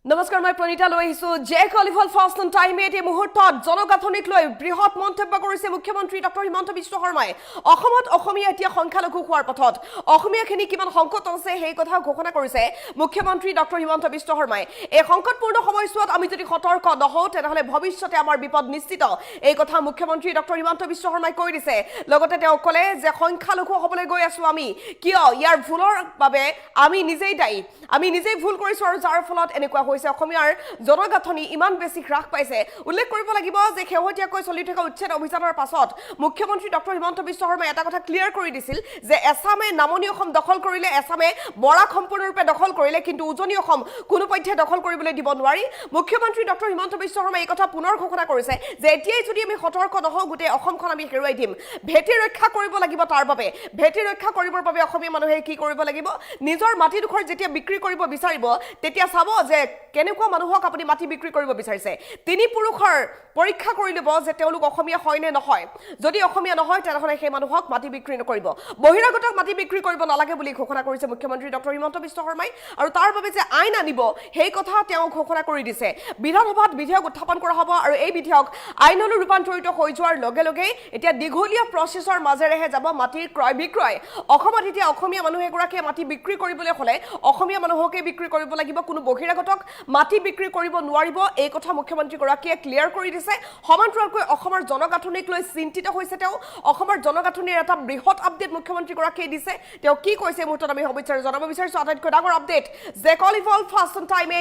নমস্কাৰ মই প্ৰণীতা লৈ আহিছো জে কলিফল ফাৰ্ষ্ট অন টাইম এই মুহূৰ্তত জনগাঁথনিক লৈ বৃহৎ মন্তব্য কৰিছে মুখ্যমন্ত্ৰী ডক্টৰ হিমন্ত বিশ্ব শৰ্মাই অসমত অসমীয়া এতিয়া সংখ্যালঘু হোৱাৰ পথত অসমীয়াখিনি কিমান সংকট আছে সেই কথা ঘোষণা কৰিছে মুখ্যমন্ত্ৰী ডক্টৰ হিমন্ত বিশ্ব শৰ্মাই এই সংকটপূৰ্ণ সময়ছোৱাত আমি যদি সতৰ্ক নহওঁ তেনেহলে ভৱিষ্যতে আমাৰ বিপদ নিশ্চিত এই কথা মুখ্যমন্ত্ৰী ডক্টৰ হিমন্ত বিশ্ব শৰ্মাই কৈ দিছে লগতে তেওঁ ক'লে যে সংখ্যালঘু হ'বলৈ গৈ আছো আমি কিয় ইয়াৰ ভুলৰ বাবে আমি নিজেই দায়ী আমি নিজেই ভুল কৰিছো আৰু যাৰ ফলত এনেকুৱা অসমীয়াৰ জনগাঁথনি ইমান বেছি হ্ৰাস পাইছে উল্লেখ কৰিব লাগিব যে শেহতীয়াকৈ চলি থকা উচ্ছেদ অভিযানৰ পাছত মুখ্যমন্ত্ৰী ডক্টৰ হিমন্ত বিশ্ব শৰ্মাই এটা কথা ক্লিয়াৰ কৰি দিছিল যে এছামে নামনি অসম দখল কৰিলে এছামে বৰাক সম্পূৰ্ণৰূপে দখল কৰিলে কিন্তু উজনি অসম কোনো পধ্যে দখল কৰিবলৈ দিব নোৱাৰি মুখ্যমন্ত্ৰী ডক্টৰ হিমন্ত বিশ্ব শৰ্মাই এই কথা পুনৰ ঘোষণা কৰিছে যে এতিয়াই যদি আমি সতৰ্ক নহওঁ গোটেই অসমখন আমি হেৰুৱাই দিম ভেটি ৰক্ষা কৰিব লাগিব তাৰ বাবে ভেটি ৰক্ষা কৰিবৰ বাবে অসমীয়া মানুহে কি কৰিব লাগিব নিজৰ মাটিডোখৰ যেতিয়া বিক্ৰী কৰিব বিচাৰিব তেতিয়া চাব যে কেনেকুৱা মানুহক আপুনি মাটি বিক্ৰী কৰিব বিচাৰিছে তিনি পুৰুষৰ পৰীক্ষা কৰি ল'ব যে তেওঁলোক অসমীয়া হয় নে নহয় যদি অসমীয়া নহয় তেনেহলে সেই মানুহক মাটি বিক্ৰী নকৰিব বহিৰাগতক মাটি বিক্ৰী কৰিব নালাগে বুলি ঘোষণা কৰিছে মুখ্যমন্ত্ৰী ডক্টৰ হিমন্ত বিশ্ব শৰ্মাই আৰু তাৰ বাবে যে আইন আনিব সেই কথা তেওঁ ঘোষণা কৰি দিছে বিধানসভাত বিধেয়ক উত্থাপন কৰা হ'ব আৰু এই বিধেয়ক আইনলৈ ৰূপান্তৰিত হৈ যোৱাৰ লগে লগে এতিয়া দীঘলীয়া প্ৰচেছৰ মাজেৰেহে যাব মাটিৰ ক্ৰয় বিক্ৰয় অসমত এতিয়া অসমীয়া মানুহ এগৰাকীয়ে মাটি বিক্ৰী কৰিবলৈ হ'লে অসমীয়া মানুহকে বিক্ৰী কৰিব লাগিব কোনো বহিৰাগতক মাটি বিক্ৰী কৰিব নোৱাৰিব এই কথা মুখ্যমন্ত্ৰী গৰাকীয়ে ক্লিয়াৰ কৰি দিছে সমান্তৰালকৈ অসমৰ জনগাঁথনিক লৈ চিন্তিত হৈছে তেওঁ অসমৰ জনগাঁথনিৰ এটা বৃহৎ আপডেট মুখ্যমন্ত্ৰী গৰাকীয়ে দিছে তেওঁ কি কৈছে মুহূৰ্তত আমি জনাব বিচাৰিছো আটাইতকৈ ডাঙৰ আপডেট জে কলিফল ফাৰ্ষ্ট অন টাইম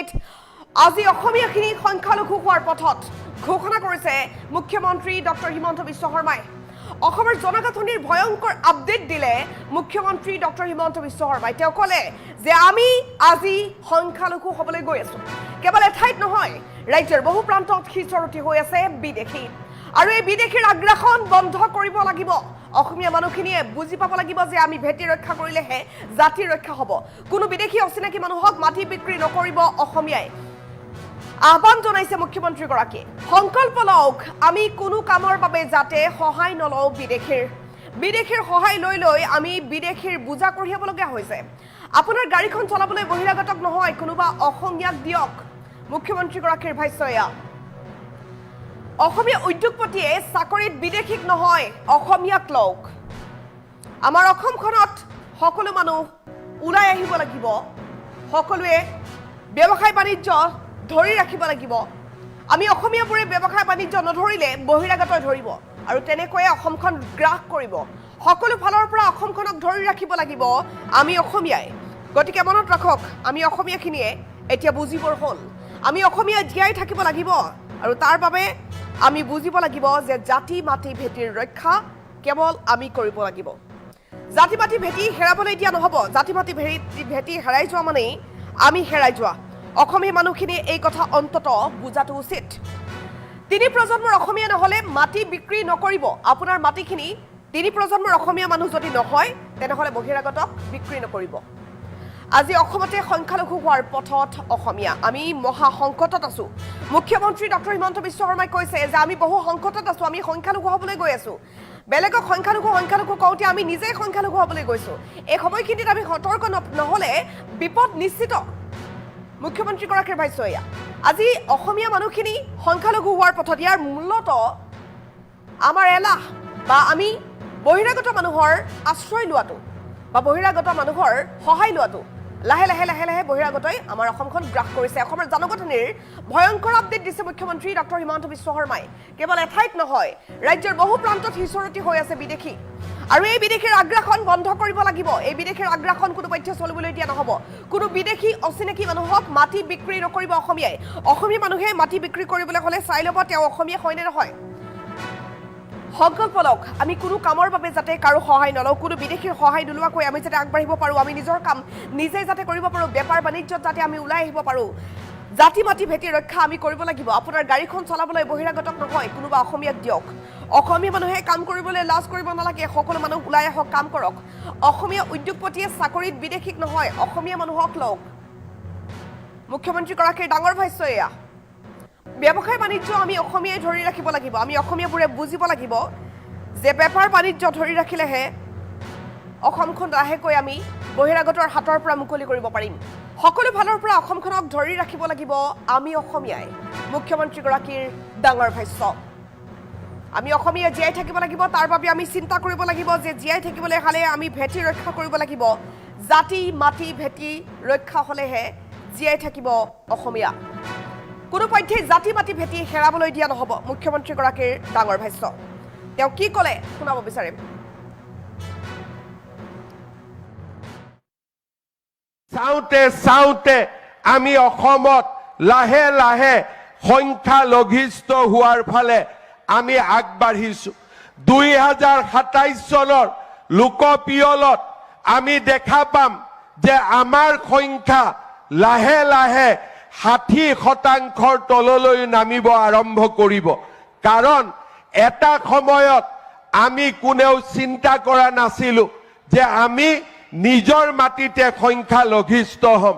আজি অসমীয়াখিনি সংখ্যালঘু হোৱাৰ পথত ঘোষণা কৰিছে মুখ্যমন্ত্ৰী ডক্টৰ হিমন্ত বিশ্ব শৰ্মাই অসমৰ জনগাঁথনিৰ ভয়ংকৰ আপডেট দিলে মুখ্যমন্ত্ৰী ডক্টৰ হিমন্ত বিশ্ব শৰ্মাই তেওঁ ক'লে যে আমি আজি সংখ্যালঘু হ'বলৈ গৈ আছো কেৱল এঠাইত নহয় ৰাজ্যৰ বহু প্ৰান্তত সিঁচৰতি হৈ আছে বিদেশী আৰু এই বিদেশীৰ আগ্ৰাসন বন্ধ কৰিব লাগিব অসমীয়া মানুহখিনিয়ে বুজি পাব লাগিব যে আমি ভেটি ৰক্ষা কৰিলেহে জাতি ৰক্ষা হ'ব কোনো বিদেশী অচিনাকি মানুহক মাটি বিক্ৰী নকৰিব অসমীয়াই আহ্বান জনাইছে মুখ্যমন্ত্ৰী গৰাকী সংকল্প লওক আমি কোনো কামৰ বাবে যাতে সহায় নলওঁ বিদেশীৰ সহায় লৈ আমি বিদেশীৰ বুজা কঢ়িয়াবলগীয়া হৈছে আপোনাৰ গাড়ীখন চলাবলৈ বহিৰাগতক নহয় কোনোবা অসমীয়াক দিয়ক মুখ্যমন্ত্ৰী গৰাকীৰ ভাষ্য এয়া অসমীয়া উদ্যোগপতিয়ে চাকৰিত বিদেশীক নহয় অসমীয়াক লওক আমাৰ অসমখনত সকলো মানুহ ওলাই আহিব লাগিব সকলোৱে ব্যৱসায় বাণিজ্য ধৰি ৰাখিব লাগিব আমি অসমীয়াবোৰে ব্যৱসায় বাণিজ্য নধৰিলে বহিৰাগতই ধৰিব আৰু তেনেকৈয়ে অসমখন গ্ৰাস কৰিব সকলো ফালৰ পৰা অসমখনক ধৰি ৰাখিব লাগিব আমি অসমীয়াই গতিকে মনত ৰাখক আমি অসমীয়াখিনিয়ে এতিয়া বুজিবৰ হ'ল আমি অসমীয়া জীয়াই থাকিব লাগিব আৰু তাৰ বাবে আমি বুজিব লাগিব যে জাতি মাটি ভেটিৰ ৰক্ষা কেৱল আমি কৰিব লাগিব জাতি মাটি ভেটি হেৰাবলৈ দিয়া নহ'ব জাতি মাটি ভেটি হেৰাই যোৱা মানেই আমি হেৰাই যোৱা অসমীয়া মানুহখিনি এই কথা অন্তত বুজাটো উচিত তিনি প্ৰজন্মৰ অসমীয়া নহ'লে মাটি বিক্ৰী নকৰিব আপোনাৰ মাটিখিনি তিনি প্ৰজন্মৰ অসমীয়া মানুহ যদি নহয় তেনেহ'লে বহিৰাগতক বিক্ৰী নকৰিব আজি অসমতে সংখ্যালঘু হোৱাৰ পথত অসমীয়া আমি মহা সংকটত আছো মুখ্যমন্ত্ৰী ডক্টৰ হিমন্ত বিশ্ব শৰ্মাই কৈছে যে আমি বহু সংকটত আছো আমি সংখ্যালঘু হ'বলৈ গৈ আছো বেলেগক সংখ্যালঘু কওঁতে আমি নিজেই সংখ্যালঘু হ'বলৈ গৈছো এই সময়খিনিত আমি সতৰ্ক নহ'লে বিপদ নিশ্চিত মুখ্যমন্ত্ৰী গৰাকীৰ ভাষ্য এয়া আজি অসমীয়া মানুহখিনি সংখ্যালঘু হোৱাৰ পথত ইয়াৰ মূলত আমাৰ এলাহ বা আমি বহিৰাগত মানুহৰ আশ্ৰয় লোৱাটো বা বহিৰাগত মানুহৰ সহায় লোৱাটো লাহে লাহে বহিৰাগতই আমাৰ অসমখন গ্ৰাস কৰিছে অসমৰ জনগাঁথনিৰ ভয়ংকৰ আপডেট দিছে মুখ্যমন্ত্ৰী ডক্টৰ হিমন্ত বিশ্ব শৰ্মাই কেৱল এঠাইত নহয় ৰাজ্যৰ বহু প্ৰান্তত সিঁচৰতি হৈ আছে বিদেশী আৰু এই বিদেশীৰ আগ্ৰাসন বন্ধ কৰিব লাগিব এই বিদেশীৰ আগ্ৰাসন কোনো পধ্যে চলিবলৈ দিয়া নহ'ব কোনো বিদেশী অচিনাকি মানুহক মাটি বিক্ৰী নকৰিব অসমীয়া মানুহে মাটি বিক্ৰী কৰিবলৈ হ'লে চাই ল'ব তেওঁ অসমীয়া হয় নে নহয় সংকল্প লওক আমি কোনো কামৰ বাবে যাতে কাৰো সহায় নলওঁ কোনো বিদেশীৰ সহায় নোলোৱাকৈ আমি যাতে আগবাঢ়িব পাৰোঁ আমি নিজৰ কাম নিজে যাতে কৰিব পাৰোঁ বেপাৰ বাণিজ্যত যাতে আমি ওলাই আহিব পাৰোঁ জাতি মাটি ভেটি ৰক্ষা আমি কৰিব লাগিব আপোনাৰ গাড়ীখন চলাবলৈ বহিৰাগতক নহয় কোনোবা অসমীয়াক দিয়ক অসমীয়া মানুহে কাম কৰিবলৈ লাজ কৰিব নালাগে সকলো মানুহ ওলাই আহক কাম কৰক অসমীয়া উদ্যোগপতিয়ে চাকৰিত বিদেশীক নহয় অসমীয়া মানুহক লওক মুখ্যমন্ত্ৰী গৰাকীৰ ডাঙৰ ভাষ্য এয়া ব্যৱসায় বাণিজ্য আমি অসমীয়াই ধৰি ৰাখিব লাগিব আমি অসমীয়াবোৰে বুজিব লাগিব যে বেপাৰ বাণিজ্য ধৰি ৰাখিলেহে অসমখন লাহেকৈ আমি বহিৰাগতৰ হাতৰ পৰা মুকলি কৰিব পাৰিম সকলো ফালৰ পৰা অসমখনক ধৰি ৰাখিব লাগিব আমি অসমীয়াই মুখ্যমন্ত্ৰীগৰাকীৰ ডাঙৰ ভাষ্য আমি অসমীয়া জীয়াই থাকিব লাগিব তাৰ বাবে আমি চিন্তা কৰিব লাগিব যে জীয়াই থাকিবলৈ হলে আমি ভেটি ৰক্ষা কৰিব লাগিব জাতি মাটি ভেটি ৰক্ষা হলেহে জীয়াই থাকিব অসমীয়া কোনো পধ্যে জাতি মাটি ভেটি হেৰাবলৈ দিয়া নহব মুখ্যমন্ত্ৰীগৰাকীৰ ডাঙৰ ভাষ্য তেওঁ কি ক'লে শুনাব বিচাৰিম চাওঁতে আমি অসমত লাহে লাহে সংখ্যা লঘিষ্ঠ হোৱাৰ ফালে আমি আগবাঢ়িছো 2027 চনৰ লোকপিয়লত আমি দেখা পাম যে আমাৰ সংখ্যা লাহে লাহে 60% তললৈ নামিব আৰম্ভ কৰিব কাৰণ এটা সময়ত আমি কোনেও চিন্তা কৰা নাছিলো যে আমি নিজৰ মাটিতে সংখ্যা লঘিষ্ঠ হম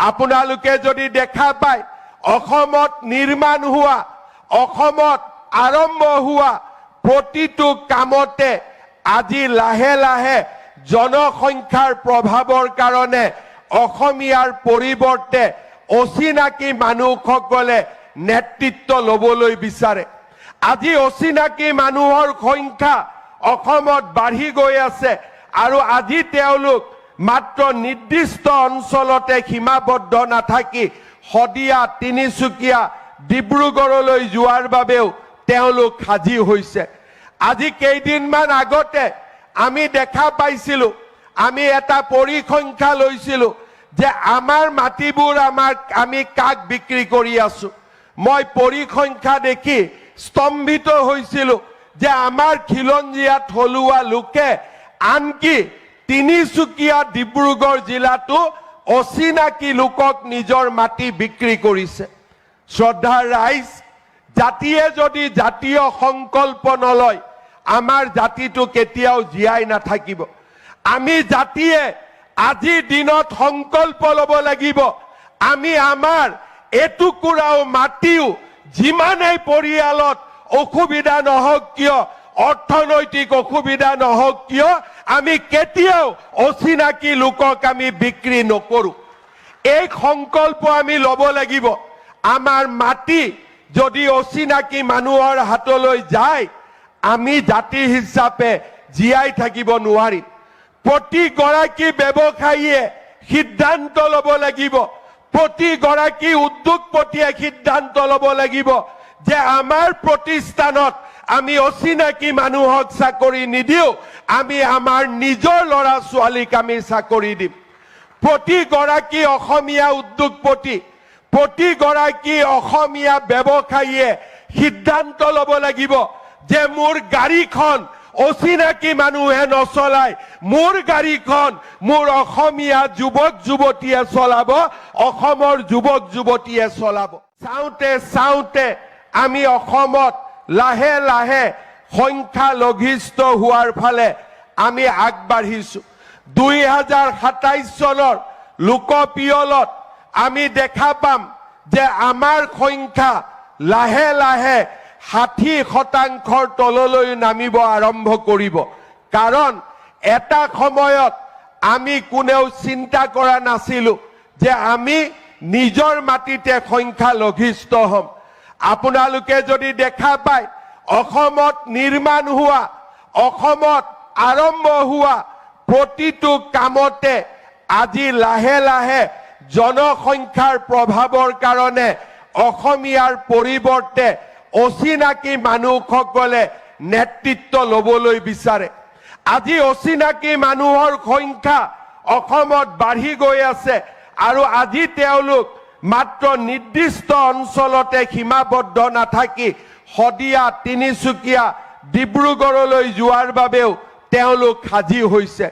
আপোনালোকে যদি দেখা পায় অসমত নিৰ্মাণ হোৱা অসমত আৰম্ভ হোৱা প্ৰতিটো কামতে আজি লাহে লাহে জনসংখ্যাৰ প্ৰভাৱৰ কাৰণে অসমীয়াৰ পৰিৱৰ্তে অচিনাকি মানুহসকলে নেতৃত্ব ল'বলৈ বিচাৰে আজি অচিনাকি মানুহৰ সংখ্যা অসমত বাঢ়ি গৈ আছে আৰু আজি তেওঁলোক মাত্ৰ নিৰ্দিষ্ট অঞ্চলতে সীমাবদ্ধ নাথাকি হদিয়া তিনিচুকীয়া ডিব্ৰুগড়লৈ যোৱাৰ বাবেও তেওঁলোক সাজি হৈছে আজি কেইদিনমান আগতে আমি দেখা পাইছিলো আমি এটা পৰিসংখ্যা লৈছিলো যে আমাৰ মাটিবোৰ আমি কাক বিক্ৰী কৰি আছো মই পৰিসংখ্যা দেখি স্তম্ভিত হৈছিলো যে আমাৰ খিলঞ্জীয়া থলুৱা লোকে আনকি তিনিচুকীয়া ডিব্ৰুগড় জিলাটো অচিনাকি লোকক নিজৰ মাটি বিক্ৰী কৰিছে শ্ৰদ্ধাৰ ৰাইজ জাতিয়ে যদি জাতীয় সংকল্প নলয় আমাৰ জাতিটো কেতিয়াও জীয়াই নাথাকিব আমি জাতিয়ে আজি দিনত সংকল্প ল'ব লাগিব আমি আমাৰ এটুকুৰাও মাটিও যিমানেই পৰিয়ালত অসুবিধা নহওক কিয় অৰ্থনৈতিক অসুবিধা নহওক কিয় আমি কেতিয়াও অচিনাকি লোকক আমি বিক্ৰী নকৰো এই সংকল্প আমি ল'ব লাগিব আমাৰ মাটি যদি অচিনাকি মানুহৰ হাতলৈ যায় আমি জাতি হিচাপে জীয়াই থাকিব নোৱাৰিম প্ৰতিগৰাকী ব্যৱসায়ীয়ে সিদ্ধান্ত ল'ব লাগিব প্ৰতিগৰাকী উদ্যোগপতিয়ে সিদ্ধান্ত ল'ব লাগিব যে আমাৰ প্ৰতিষ্ঠানত আমি অচিনাকি মানুহক চাকৰি নিদিও আমি আমাৰ নিজৰ ল'ৰা ছোৱালীক আমি চাকৰি দিম প্ৰতিগৰাকী অসমীয়া উদ্যোগপতি প্ৰতিগৰাকী অসমীয়া ব্যৱসায়ীয়ে সিদ্ধান্ত ল'ব লাগিব যে মোৰ গাড়ীখন অচিনাকি মানুহে নচলায় মোৰ গাড়ীখন মোৰ অসমীয়া যুৱক যুৱতীয়ে চলাব অসমৰ যুৱক যুৱতীয়ে চলাব চাওঁতে আমি অসমত লাহে লাহে সংখ্যা লঘিষ্ঠ হোৱাৰ ফালে আমি আগবাঢ়িছো 2027 চনৰ লোকপিয়লত আমি দেখা পাম যে আমাৰ সংখ্যা লাহে লাহে 60% তললৈ নামিব আৰম্ভ কৰিব কাৰণ এটা সময়ত আমি কোনেও চিন্তা কৰা নাছিলো যে আমি নিজৰ মাটিতে সংখ্যা লঘিষ্ঠ হম আপোনালোকে যদি দেখা পায় অসমত নিৰ্মাণ হোৱা অসমত আৰম্ভ হোৱা প্ৰতিটো কামতে আজি লাহে লাহে জনসংখ্যাৰ প্ৰভাৱৰ কাৰণে অসমীয়াৰ পৰিৱৰ্তে অচিনাকি মানুহসকলে নেতৃত্ব ল'বলৈ বিচাৰে আজি অচিনাকি মানুহৰ সংখ্যা অসমত বাঢ়ি গৈ আছে আৰু আজি তেওঁলোক মাত্ৰ নিৰ্দিষ্ট অঞ্চলতে সীমাবদ্ধ নাথাকি হদিয়া তিনিচুকীয়া ডিব্ৰুগড়লৈ যোৱাৰ বাবেও তেওঁলোক সাজি হৈছে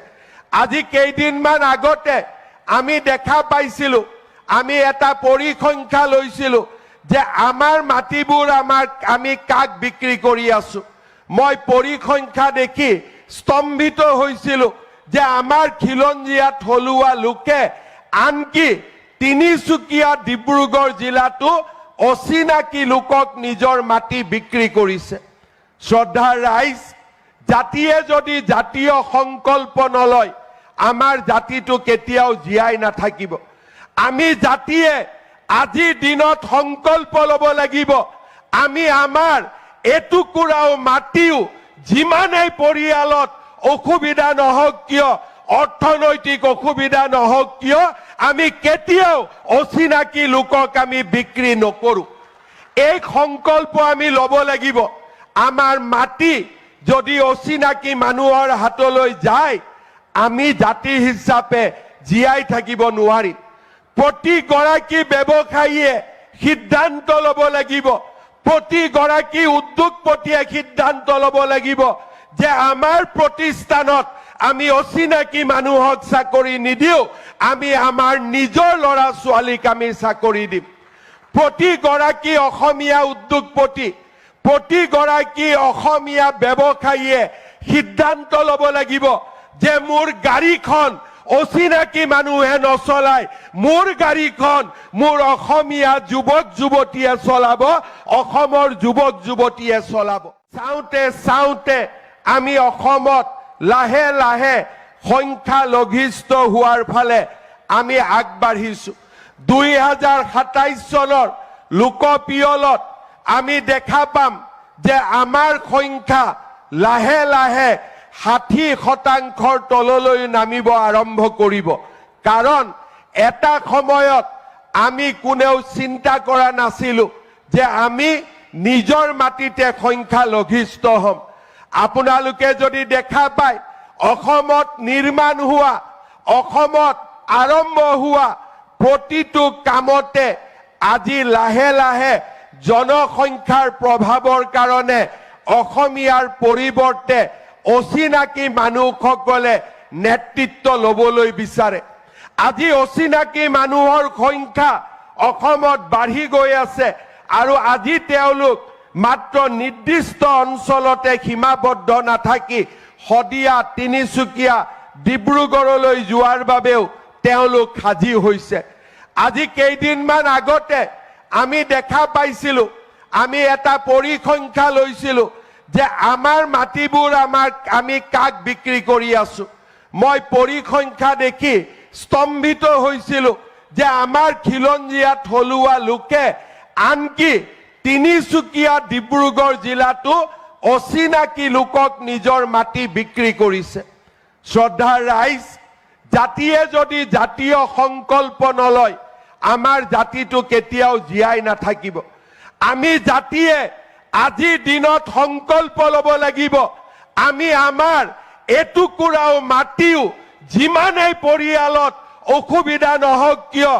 আজি কেইদিনমান আগতে আমি দেখা পাইছিলো আমি এটা পৰিসংখ্যা লৈছিলো যে আমাৰ মাটিবোৰ আমি কাক বিক্ৰী কৰি আছো মই পৰিসংখ্যা দেখি স্তম্ভিত হৈছিলো যে আমাৰ খিলঞ্জীয়া থলুৱা লোকে আনকি তিনিচুকীয়া ডিব্ৰুগড় জিলাটো অচিনাকি লোকক নিজৰ মাটি বিক্ৰী কৰিছে শ্ৰদ্ধাৰ ৰাইজ জাতিয়ে যদি জাতীয় সংকল্প নলয় আমাৰ জাতিটো কেতিয়াও জীয়াই নাথাকিব আমি জাতিয়ে আজিৰ দিনত সংকল্প ল'ব লাগিব আমি আমাৰ এটুকুৰাও মাটিও যিমানেই পৰিয়ালত অসুবিধা নহওক কিয় অৰ্থনৈতিক অসুবিধা নহওক কিয় আমি কেতিয়াও অচিনাকি লোকক আমি বিক্ৰী নকৰো এই সংকল্প আমি ল'ব লাগিব আমাৰ মাটি যদি অচিনাকি মানুহৰ হাতলৈ যায় আমি জাতি হিচাপে জীয়াই থাকিব নোৱাৰিম প্ৰতিগৰাকী ব্যৱসায়ীয়ে সিদ্ধান্ত ল'ব লাগিব প্ৰতিগৰাকী উদ্যোগপতিয়ে সিদ্ধান্ত ল'ব লাগিব যে আমাৰ প্ৰতিষ্ঠানত আমি অচিনাকি মানুহক চাকৰি নিদিও আমি আমাৰ নিজৰ ল'ৰা ছোৱালীক আমি চাকৰি দিম প্ৰতিগৰাকী অসমীয়া উদ্যোগপতি প্ৰতিগৰাকী অসমীয়া ব্যৱসায়ীয়ে সিদ্ধান্ত ল'ব লাগিব যে মোৰ গাড়ীখন অচিনাকি মানুহে নচলাই মোৰ গাড়ীখন মোৰ অসমীয়া যুৱক যুৱতীয়ে চলাব অসমৰ যুৱক যুৱতীয়ে চলাব চাওঁতে চাওঁতে আমি অসমত লাহে লাহে সংখ্যা লঘিষ্ঠ হোৱাৰ ফালে আমি আগবাঢ়িছো 2027 চনৰ লোকপিয়লত আমি দেখা পাম যে আমাৰ সংখ্যা লাহে লাহে 60% তললৈ নামিব আৰম্ভ কৰিব কাৰণ এটা সময়ত আমি কোনেও চিন্তা কৰা নাছিলো যে আমি নিজৰ মাটিতে সংখ্যা লঘিষ্ঠ হ'ম আপোনালোকে যদি দেখা পায় অসমত নিৰ্মাণ হোৱা অসমত আৰম্ভ হোৱা প্ৰতিটো কামতে আজি লাহে লাহে জনসংখ্যাৰ প্ৰভাৱৰ কাৰণে অসমীয়াৰ পৰিৱৰ্তে অচিনাকি মানুহসকলে নেতৃত্ব ল'বলৈ বিচাৰে আজি অচিনাকি মানুহৰ সংখ্যা অসমত বাঢ়ি গৈ আছে আৰু আজি তেওঁলোক মাত্ৰ নিৰ্দিষ্ট অঞ্চলতে সীমাবদ্ধ নাথাকি শদিয়া তিনিচুকীয়া ডিব্ৰুগড়লৈ যোৱাৰ বাবেও তেওঁলোক সাজি হৈছে আজি কেইদিনমান আগতে আমি দেখা পাইছিলো আমি এটা পৰিসংখ্যা লৈছিলো যে আমাৰ মাটিবোৰ আমি কাক বিক্ৰী কৰি আছো মই পৰিসংখ্যা দেখি স্তম্ভিত হৈছিলো যে আমাৰ খিলঞ্জীয়া থলুৱা লোকে আনকি তিনিচুকীয়া ডিব্ৰুগড় জিলাটো অচিনাকি লোকক নিজৰ মাটি বিক্ৰী কৰিছে শ্ৰদ্ধাৰ ৰাইজ জাতিয়ে যদি জাতীয় সংকল্প নলয় আমাৰ জাতিটো কেতিয়াও জীয়াই নাথাকিব আমি জাতিয়ে আজিৰ দিনত সংকল্প ল'ব লাগিব আমি আমাৰ এটুকুৰাও মাটিও যিমানেই পৰিয়ালত অসুবিধা নহওক কিয়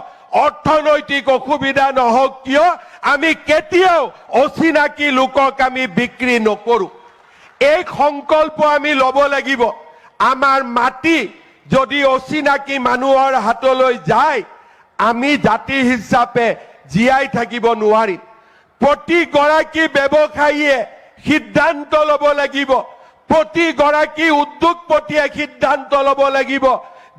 অৰ্থনৈতিক অসুবিধা নহওক কিয় আমি কেতিয়াও অচিনাকি লোকক আমি বিক্ৰী নকৰো এই সংকল্প আমি ল'ব লাগিব আমাৰ মাটি যদি অচিনাকি মানুহৰ হাতলৈ যায় আমি জাতি হিচাপে জীয়াই থাকিব নোৱাৰিম প্ৰতিগৰাকী ব্যৱসায়ীয়ে সিদ্ধান্ত ল'ব লাগিব প্ৰতিগৰাকী উদ্যোগপতিয়ে সিদ্ধান্ত ল'ব লাগিব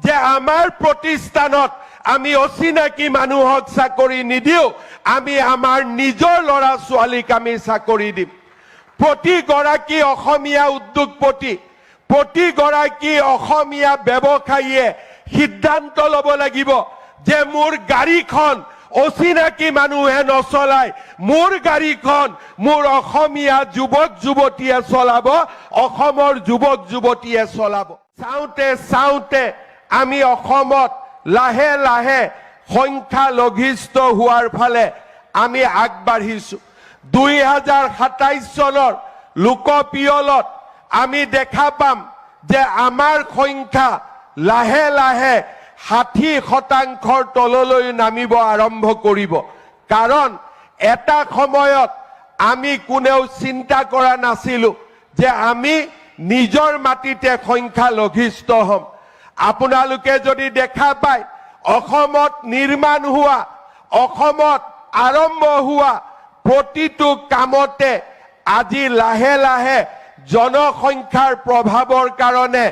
যে আমাৰ প্ৰতিষ্ঠানত আমি অচিনাকি মানুহক চাকৰি নিদিও আমি আমাৰ নিজৰ ল'ৰা ছোৱালীক আমি চাকৰি দিম প্ৰতিগৰাকী অসমীয়া উদ্যোগপতি প্ৰতিগৰাকী অসমীয়া ব্যৱসায়ীয়ে সিদ্ধান্ত ল'ব লাগিব যে মোৰ গাড়ীখন অচিনাকি মানুহে নচলাই মোৰ গাড়ীখন মোৰ অসমীয়া যুৱক যুৱতীয়ে চলাব অসমৰ যুৱক যুৱতীয়ে চলাব চাওঁতে চাওঁতে আমি অসমত লাহে লাহে সংখ্যা লঘিষ্ঠ হোৱাৰ ফালে আমি আগবাঢ়িছো 2027 চনৰ লোকপিয়লত আমি দেখা পাম যে আমাৰ সংখ্যা লাহে লাহে 60% তললৈ নামিব আৰম্ভ কৰিব কাৰণ এটা সময়ত আমি কোনেও চিন্তা কৰা নাছিলো যে আমি নিজৰ মাটিতে সংখ্যা লঘিষ্ঠ হ'ম আপোনালোকে যদি দেখা পায় অসমত নিৰ্মাণ হোৱা অসমত আৰম্ভ হোৱা প্ৰতিটো কামতে আজি লাহে লাহে জনসংখ্যাৰ প্ৰভাৱৰ কাৰণে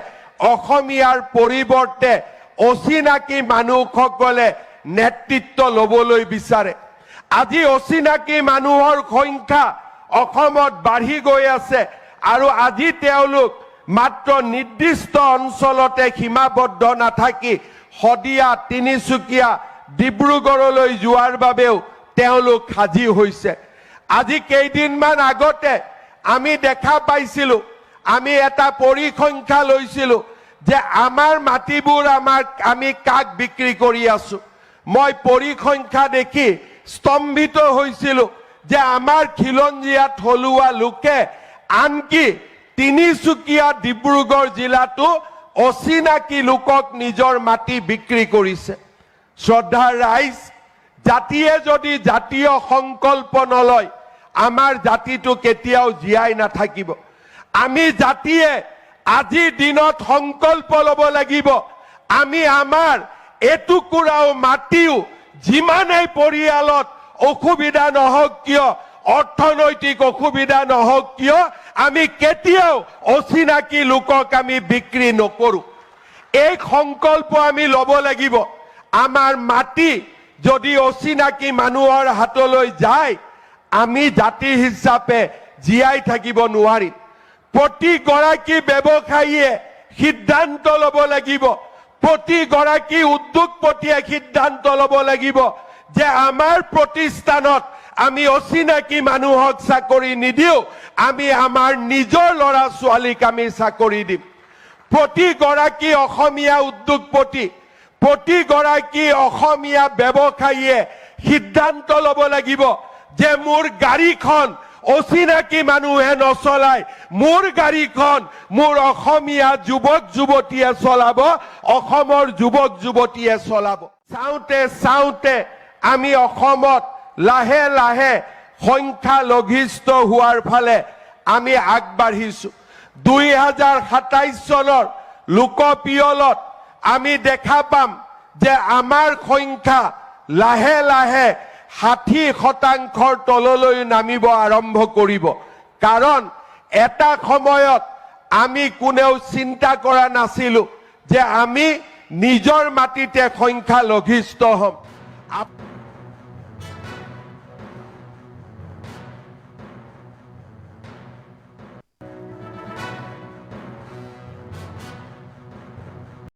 অসমীয়াৰ পৰিৱৰ্তে অচিনাকি মানুহসকলে নেতৃত্ব ল'বলৈ বিচাৰে আজি অচিনাকি মানুহৰ সংখ্যা অসমত বাঢ়ি গৈ আছে আৰু আজি তেওঁলোক মাত্ৰ নিৰ্দিষ্ট অঞ্চলতে সীমাবদ্ধ নাথাকি শদিয়া তিনিচুকীয়া ডিব্ৰুগড়লৈ যোৱাৰ বাবেও তেওঁলোক সাজি হৈছে। আজি কেইদিনমান আগতে আমি দেখা পাইছিলো, আমি এটা পৰিসংখ্যা লৈছিলো যে আমাৰ মাটিবোৰ আমি কাক বিক্ৰী কৰি আছো। মই পৰিসংখ্যা দেখি স্তম্ভিত হৈছিলো যে আমাৰ খিলঞ্জীয়া থলুৱা লোকে আনকি তিনিচুকীয়া ডিব্ৰুগড় জিলাতো অচিনাকি লোকক নিজৰ মাটি বিক্ৰী কৰিছে। শ্ৰদ্ধাৰ ৰাইজ, জাতিয়ে যদি জাতীয় সংকল্প নলয় আমাৰ জাতিটো কেতিয়াও জীয়াই নাথাকিব। আমি জাতিয়ে আজিৰ দিনত সংকল্প ল'ব লাগিব, আমি আমাৰ এটুকুৰাও মাটিও যিমানেই পৰিয়ালত অসুবিধা নহওক কিয়, অৰ্থনৈতিক অসুবিধা নহওক কিয়, আমি কেতিয়াও অচিনাকি লোকক আমি বিক্ৰী নকৰো। এই সংকল্প আমি ল'ব লাগিব। আমাৰ মাটি যদি অচিনাকি মানুহৰ হাতলৈ যায় আমি জাতি হিচাপে জীয়াই থাকিব নোৱাৰিম। প্ৰতিগৰাকী ব্যৱসায়ীয়ে সিদ্ধান্ত ল'ব লাগিব, প্ৰতিগৰাকী উদ্যোগপতিয়ে সিদ্ধান্ত ল'ব লাগিব যে আমাৰ প্ৰতিষ্ঠানত আমি অচিনাকি মানুহক চাকৰি নিদিও, আমি আমাৰ নিজৰ ল'ৰা ছোৱালীক আমি চাকৰি দিম। প্ৰতিগৰাকী অসমীয়া উদ্যোগপতি, প্ৰতিগৰাকী অসমীয়া ব্যৱসায়ীয়ে সিদ্ধান্ত ল'ব লাগিব যে মোৰ গাড়ীখন অচিনাকি মানুহে নচলায়, মোৰ গাড়ীখন মোৰ অসমীয়া যুৱক যুৱতীয়ে চলাব, অসমৰ যুৱক যুৱতীয়ে চলাব। চাওঁতে চাওঁতে আমি অসমত লাহে লাহে সংখ্যালঘিষ্ঠ হোৱাৰ ফালে আমি আগবাঢ়িছো। 2027 চনৰ লোকপিয়লত আমি দেখা পাম যে আমাৰ সংখ্যা লাহে লাহে 60% তললৈ নামিব আৰম্ভ কৰিব। কাৰণ এটা সময়ত আমি কোনেও চিন্তা কৰা নাছিলো যে আমি নিজৰ মাটিতে সংখ্যালঘিষ্ঠ হ'ম।